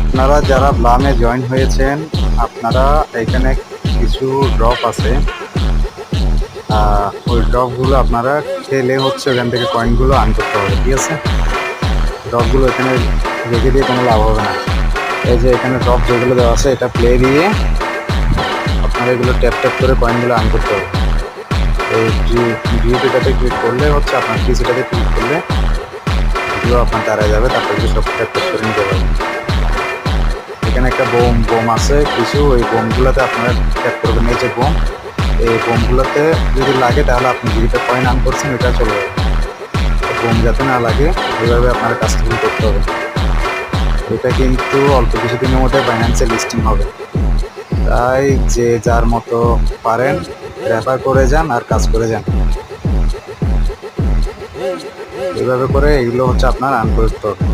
আপনারা যারা ব্লামে জয়েন হয়েছেন, আপনারা এখানে কিছু ড্রপ আছে, ওই ড্রপগুলো আপনারা খেলে হচ্ছে ওখান থেকে কয়েনগুলো আর্ন করতে হবে। ঠিক আছে, ড্রপগুলো এখানে রেখে দিয়ে কোনো লাভ হবে না। এই যে এখানে ড্রপ যেগুলো দেওয়া আছে, এটা প্লে দিয়ে আপনারা এগুলো ট্যাপ ট্যাপ করে কয়েনগুলো আর্ন করতে হবে। এই ডিউটিটাতে ক্লিক করলে হচ্ছে আপনার পিসিটাতে ক্লিক করলে এগুলো আপনার দাঁড়ায় যাবে, তারপর এগুলো সব ট্যাপ ট্যাপ করে নিতে পারবেন। এখানে একটা বোম আছে কিছু, ওই বোমগুলোতে আপনারা ট্যাপ করবেন। এই যে এই বোমগুলোতে যদি লাগে তাহলে আপনি যেটা কয়েন আর্ন করছেন ওইটা চলে যাবে। বোম যাতে না লাগে এইভাবে আপনার কাজগুলো করতে হবে। এটা কিন্তু অল্প কিছুদিনের মধ্যে বাইন্যান্সে লিস্টিং হবে, তাই যে যার মতো পারেন রেফার করে যান আর কাজ করে যান। এইভাবে করে এগুলো হচ্ছে আপনার আর্ন করতে হবে।